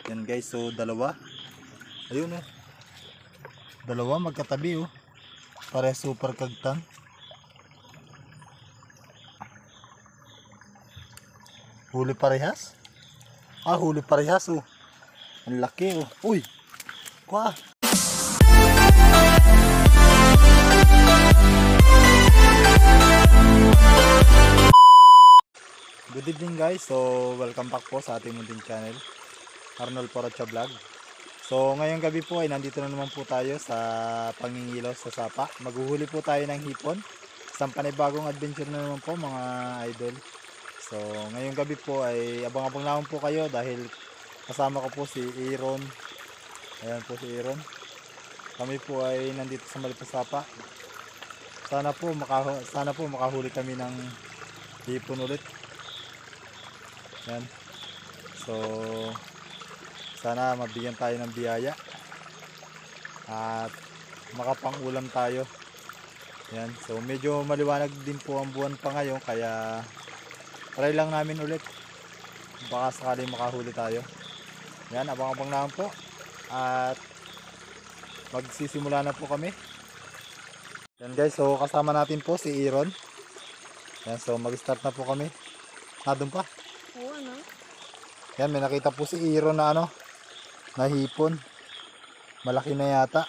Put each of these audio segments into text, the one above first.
Yan guys, so dalawa. Ayun oh. Dalawa magkatabi oh. Pare super kagtan. Huli parehas? Ah, huli parehas oh. Ang laki oh. Uy! Kwa! Good evening guys. So welcome back po sa ating munting channel, Arnold Porocha Vlog. So ngayong gabi po ay nandito na naman po tayo sa pangingilaw sa sapa. Maghuhuli po tayo ng hipon. Isang panibagong adventure na naman po mga idol. So ngayong gabi po ay abang-abang naman po kayo dahil kasama ko po si Aaron. Ayan po si Aaron. Kami po ay nandito sa Malipas Sapa. Sana po makahuli kami ng hipon ulit. Yan. So sana mabigyan tayo ng biyaya at makapang-ulam tayo. Yan. So medyo maliwanag din po ang buwan pa ngayon kaya try lang namin ulit. Baka sakaling makahuli tayo. Yan, abang-abang naman po. At magsisimula na po kami. Yan guys, so kasama natin po si Aaron. Yan, so mag-start na po kami. Doon pa. Oo, ano? Yan, may nakita po si Aaron na ano, na hipon. Malaki na yata.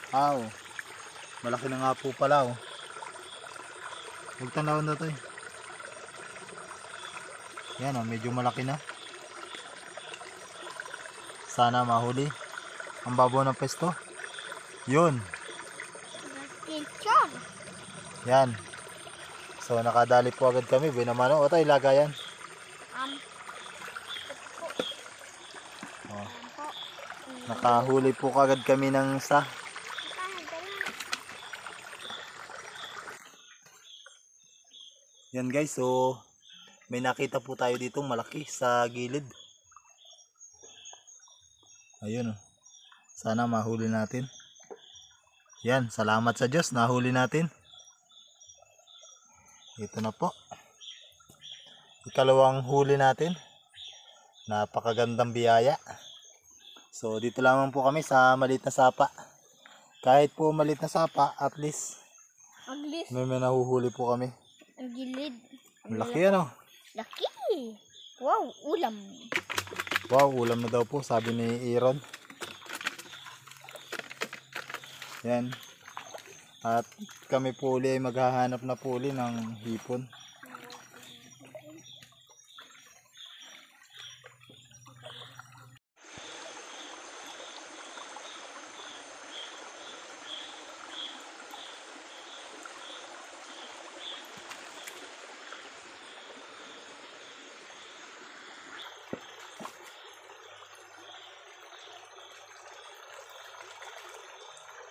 Aw. Malaki na nga po pala oh. Magtanaw na to eh. Yan oh, medyo malaki na. Sana mahuli. Ang babaw ng pesto. Yun. Picture. Yan. So nakadali po agad kami. Binamano. O tayo lagayan. Oh. Nakahuli po agad kami ng isa. Yan guys. So may nakita po tayo ditong malaki sa gilid. Ayun oh. Sana mahuli natin. Yan, salamat sa Diyos, nahuli natin. Ito na po. Ikalawang huli natin. Napakagandang biyaya. So dito lamang po kami sa maliit na sapa. Kahit po maliit na sapa, at least may nahuhuli po kami. Ang gilid. Ang laki ano? Laki. Wow, ulam. Wow, ulam na daw po, sabi ni Aaron. Yan. At kami po uli ay maghahanap na po uli ng hipon.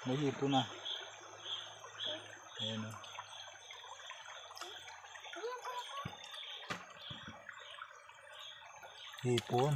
May hipon na. Ayan o. Hipon.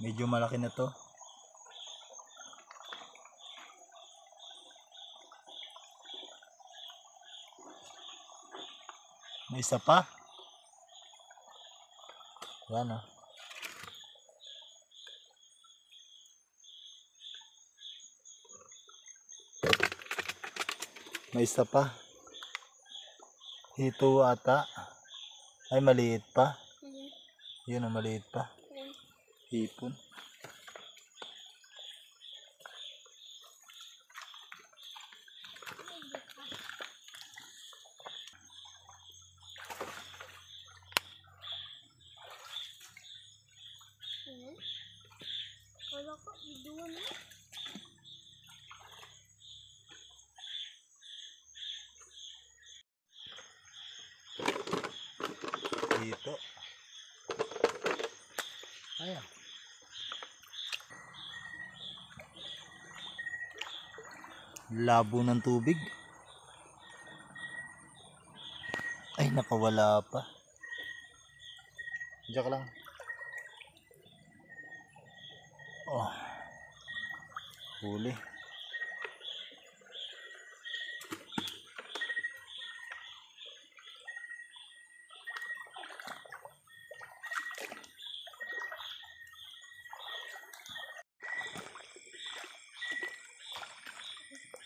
Medyo malaki na to. May isa pa. Yan o. May isa pa. Ito ata. Ay maliit pa. Yun o, maliit pa. Hipon. Wala ko, video na. Dito. Ayan. Labo ng tubig. Ay, nakawala pa. Diyak lang. Oh, huli.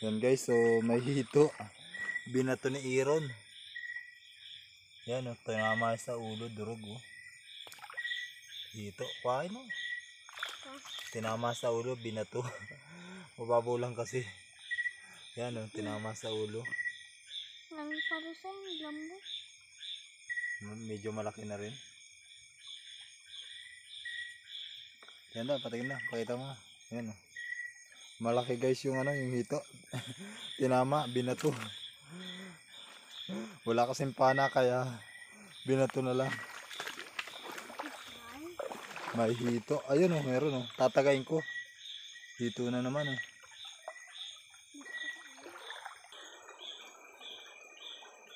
Yan guys, so may hito. Binato ni Iron. Yan, oh, tinama sa ulo, durog oh. Hito, kain mo. Tinama sa ulo, binato. Mababaw lang kasi. Yan oh, tinama sa ulo. Nang para sa lambo. Medyo malaki na rin. Yan na, patingin na, pakita mo. Yan oh. Malaki guys yung yung hito. Tinama, binato. Wala kasing pana kaya binato na lang. May hito. Ayun oh, meron oh. Tatagayin ko. Hito na naman oh.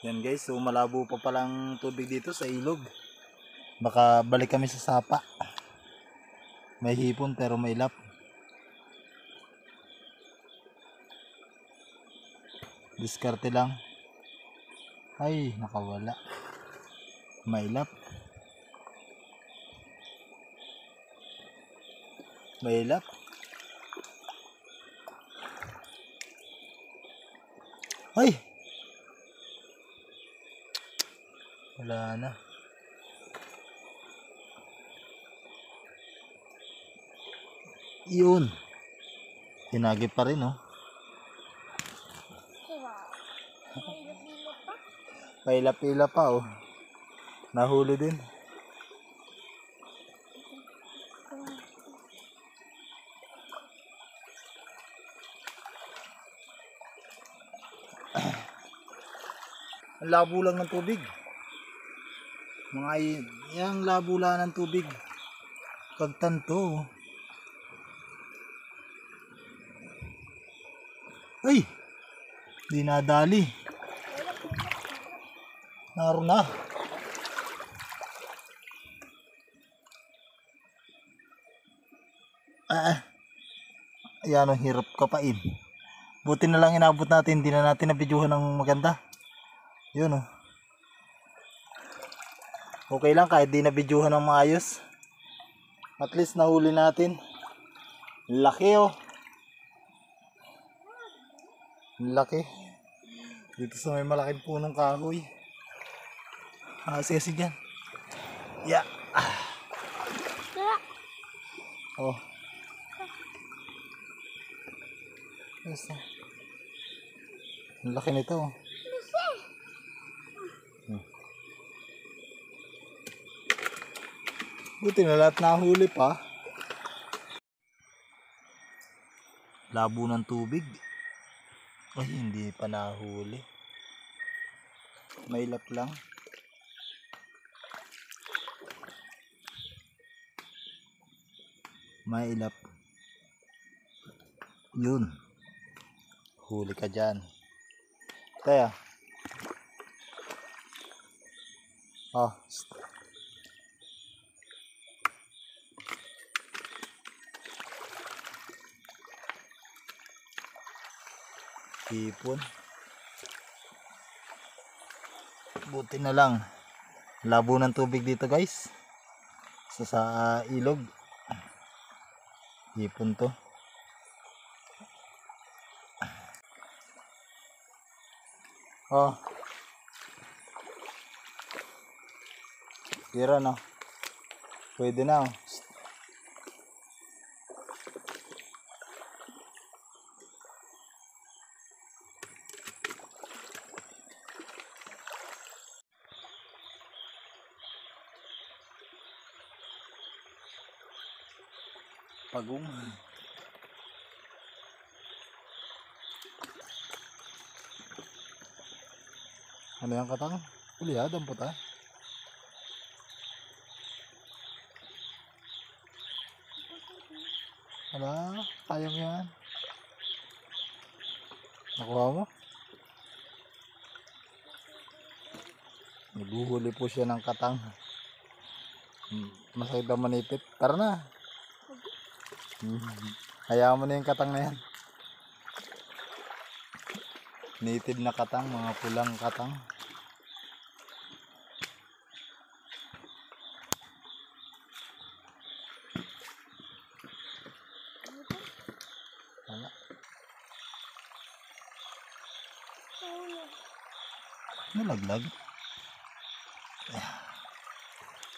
Yan guys, so malabo pa palang tubig dito sa ilog. Baka balik kami sa sapa. May hipon pero may lap. Diskarte lang. Ay, nakawala. May lap. May lap. Ay! Wala na. Yun. Tinagi pa rin oh. Paila-pila pa oh. Nahuli din. Ang labo lang ng tubig. Mga yung labo lang ng tubig. Pagtanto. Ay! Dinadali. Naroon na. Ayan ang hirap kapain. Buti na lang inabot natin. Hindi na natin nabidyuhan ng maganda. Yun oh. Okay lang kahit di nabidyuhan ng maayos. At least nahuli natin. Laki oh. Laki. Dito sa may malaking punong kahoy. Sige dyan. Yeah. Oh. Yes. Ang laki nito. Buti na lahat nahuli pa. Labo ng tubig. Ay, hindi pa nahuli. May lap lang. May ilap. Yun. Huli ka dyan. Kaya. Oh. Hipon. Buti na lang. Labo ng tubig dito guys. Sa ilog. Hipon to. Oh. Tira na. Pwede na oh. Pagong. Ano yung katang? Ulihadan po ta. Ala, kaya mo yan. Nakuha mo? Naghuhuli po siya ng katang. Masakit na manipit. Tara na. Hayaan mo na yung katang na yan. Native na katang, mga pulang katang. Wala. Nalaglag.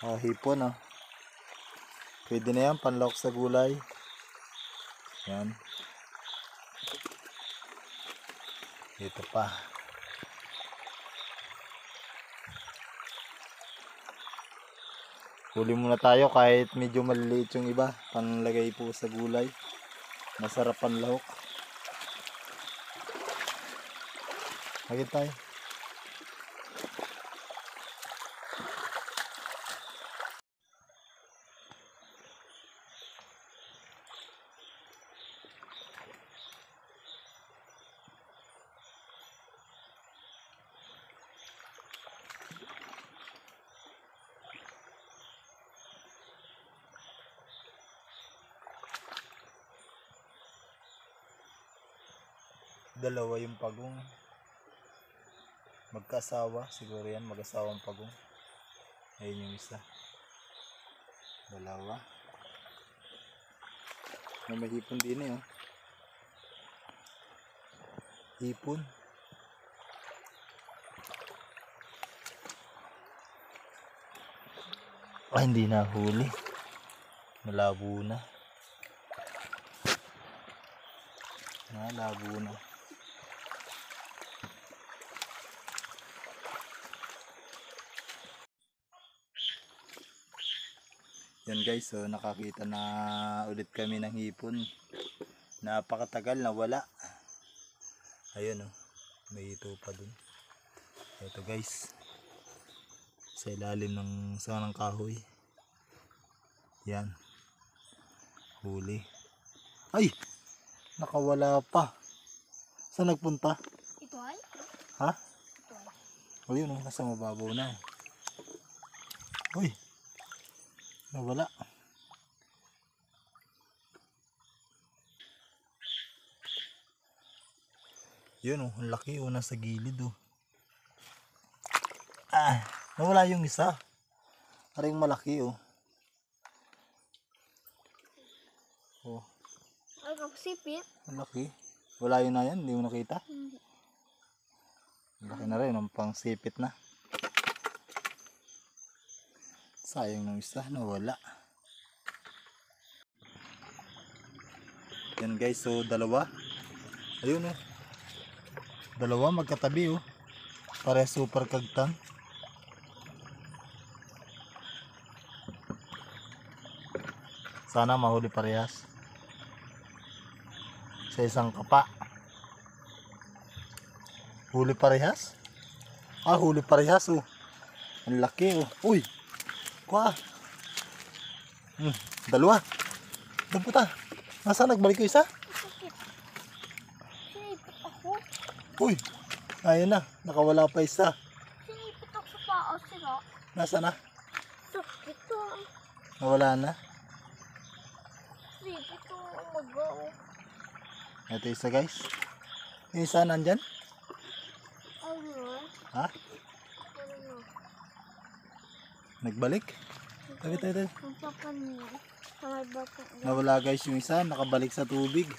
Oh, hipon oh. Pwede na yan, panlawak sa gulay. Yan. Ito pa. Huli muna tayo kahit medyo maliliit yung iba. Panlagay po sa gulay. Masarap panlawak. Lagay tayo. Dalawa yung pagong. Magkasawa. Siguro yan. Mag-asawang pagong. Ayun yung isa. Dalawa. May mahipon din eh. Oh. Hipon. Ah, hindi na huli. Malabo na. Malabo na. Yan guys, so nakakita na ulit kami ng hipon. Napakatagal na wala. Ayun oh, may ito pa dun. Ito guys, sa ilalim ng sangang kahoy. Yan, huli. Ay, nakawala pa. Saan nagpunta? Ito ay? Ha? Ito ay. O yun oh, nasa mababaw na. Uy, nawala. Yun oh, ang laki oh, nasa gilid oh. Ah, nawala yung isa. Aring malaki oh. Oh, Ay, kapsipit. ang laki. Wala yun na yan, hindi mo nakita. Hindi. Ang laki na rin, ang pang sipit na. Sayang ng isa, nawala. Yan guys, so dalawa. Ayun oh. Dalawa magkatabi oh. Pare super kagtang. Sana mahuli parehas. Sa isang kapa. Huli parehas? Ah, huli parehas oh. Ang laki oh. Uy! Kuha! Dalawa. Doon puta. Nasaan nagbalik ko isa? Sakit. Sinipit ako. Uy! Ayun na. Nakawala pa isa. Sinipit ako sa paa, sira. Nasaan na? Sakit to. Nawala na. Sinipit to. Umaga oh. Ito isa guys. Yung isa nandyan? Ano? Ha? Ano? Nagbalik? Tabi, tabi, tabi. Ang papa niya. Sa may bata niya. Nawala guys yung isa. Nakabalik sa tubig.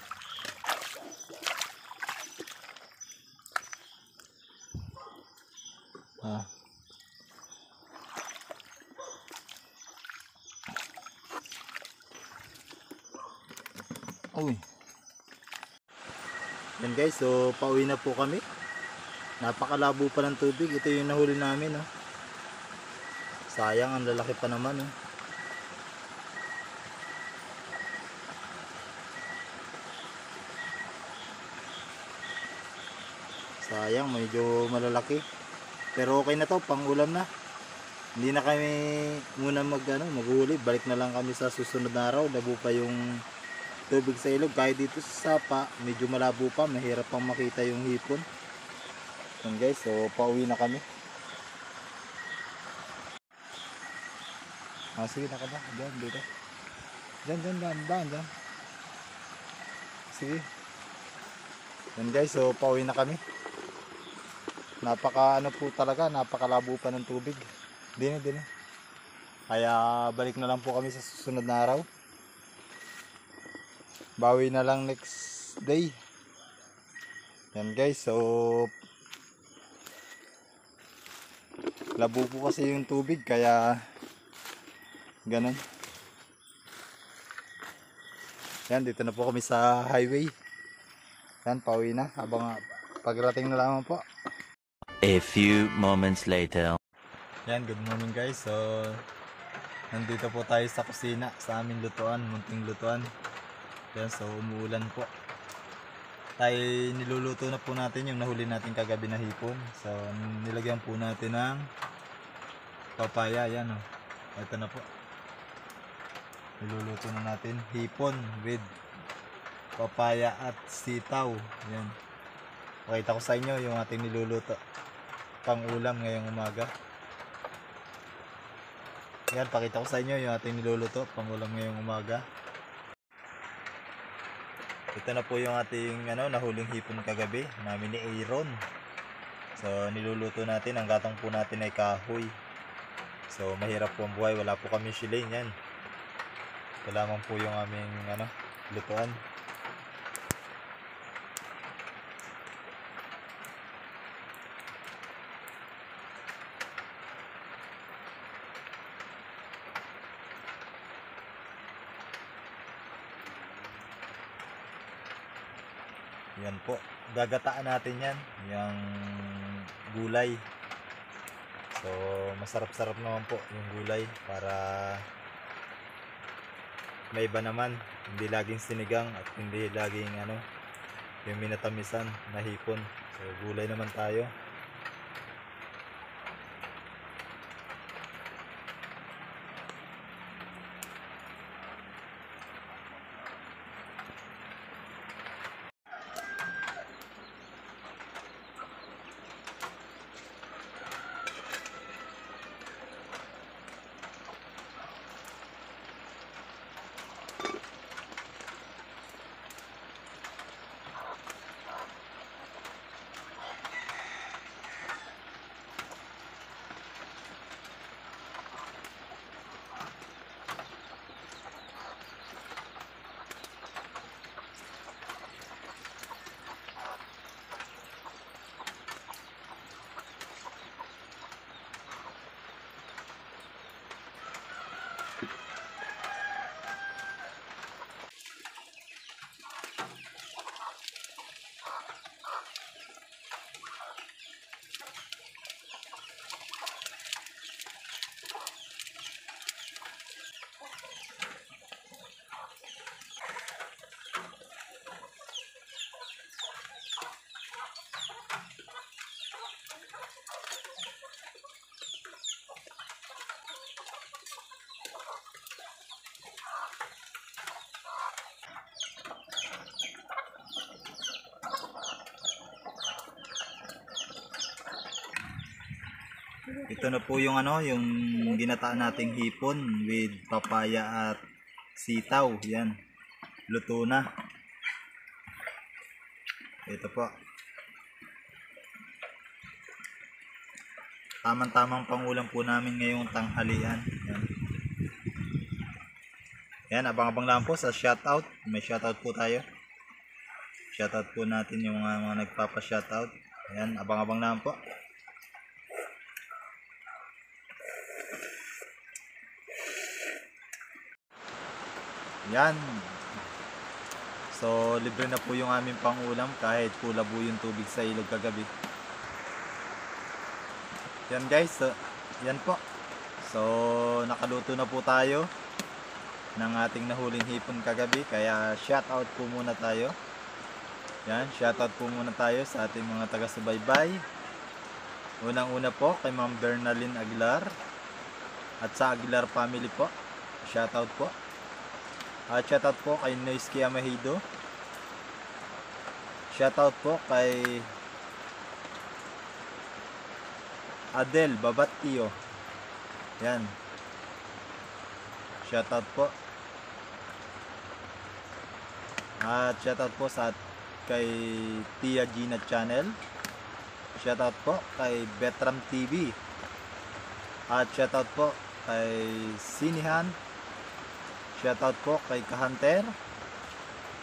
Ah. Uy. Yan guys, so pauwi na po kami. Napakalabo pa ng tubig. Ito yung nahuli namin, oh. Sayang, ang lalaki pa naman, oh. Sayang, medyo malalaki. Pero okay na to, pang ulam na. Hindi na kami muna maghuli. Balik na lang kami sa susunod na araw. Labo pa yung tubig sa ilog. Kahit dito sa sapa, medyo malabo pa, mahirap pang makita yung hipon. Yan guys, so pauwi na kami. Sige, nakaba. Diyan, dito. Diyan. Sige. Yan guys, so pauwi na kami. Napaka ano po talaga, napakalabo pa ng tubig. Dine. Kaya balik na lang po kami sa susunod na araw. Bawi na lang next day. Yan guys, so labo po kasi yung tubig kaya ganun. Yan, dito na po kami sa highway. Yan, pauwi na. Habang pagrating na lamang po. A few moments later. Yan, good morning guys. So nandito po tayo sa kusina, sa aming lutuan, munting lutuan. Yan, so umuulan po. Tayo niluluto na po natin yung nahuli natin kagabi na hipon. So nilagyan po natin ng papaya. Yan, oh. Ito na po. Niluluto na natin hipon with papaya at sitaw. Yan. Pakita ko sa inyo yung ating niluluto pang ulam ngayong umaga. Yan, pakita ko sa inyo yung ating niluluto pang ulam ngayong umaga. Ito na po yung ating nahuling hipon kagabi namin ni Aaron. So niluluto natin, ang gatong po natin ay kahoy. So mahirap po ang buhay, wala po kami shilane. Yan, ito lamang po yung aming lutuan. Yan po, gagataan natin yan, yung gulay. So masarap-sarap naman po yung gulay para may iba naman, hindi laging sinigang at hindi laging yung minatamisan na hipon. So gulay naman tayo. Ito na po yung yung ginataan nating hipon with papaya at sitaw. Yan, luto na. Ito po, tamang-tamang pangulam po namin ngayong tanghalian. Yan, yan, abang-abang lang po sa shoutout. May shoutout po tayo. Shoutout po natin yung mga nagpapa-shoutout. Yan, abang-abang lang po. Yan. So libre na po yung aming pangulam kahit po labo yung tubig sa ilog kagabi. Yan guys, so, yan po. So nakaluto na po tayo ng ating nahuling hipon kagabi. Kaya shout out po muna tayo. Yan, shout out po muna tayo sa ating mga taga-subaybay. Unang-una po kay Ma'am Bernalyn Aguilar at sa Aguilar family po. Shout out po. At shoutout po kay Noisky Amahido. Shoutout po kay Adel Babatio. Yan. Shoutout po. At shoutout po sa kay Tia Gina Channel. Shoutout po kay Betram TV. At shoutout po kay Sinihan. Shoutout po kay Kahanter.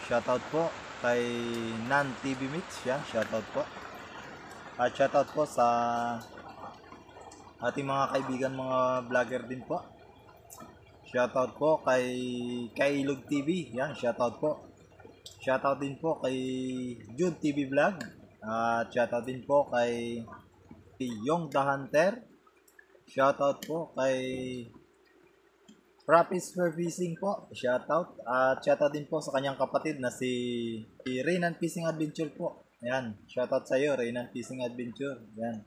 Shoutout po kay Nan TV Mix. Yan, shoutout po. At shoutout po sa ating mga kaibigan, mga vlogger din po. Shoutout po kay Kailog TV. Yan, shoutout po. Shoutout din po kay Jude TV Vlog. At shoutout din po kay Young the Hunter. Shoutout po kay Rapis for Fishing po. Shoutout. At shoutout din po sa kanyang kapatid na si Reynan Fishing Adventure po. Ayan. Shoutout sa iyo, Reynan Fishing Adventure. Ayan.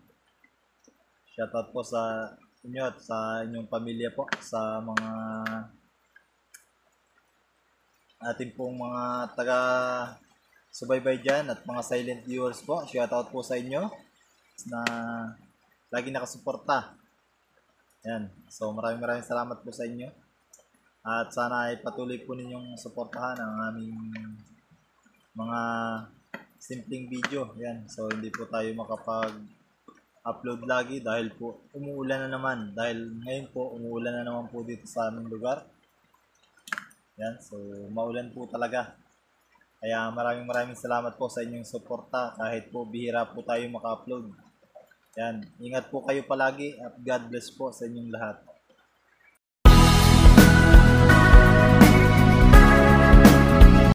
Shoutout po sa inyo at sa inyong pamilya po. Sa mga ating pong mga taga subaybay dyan at mga silent viewers po. Shoutout po sa inyo na lagi nakasuporta. Ayan. So maraming salamat po sa inyo. At sana ay patuloy po ninyong suportahan ang aming mga simpleng video. Yan. So hindi po tayo makapag-upload lagi dahil po umuulan na naman. Dahil ngayon po umuulan na naman po dito sa aming lugar. Yan. So maulan po talaga. Kaya maraming salamat po sa inyong suporta kahit po bihira po tayo maka-upload. Yan. Ingat po kayo palagi at God bless po sa inyong lahat.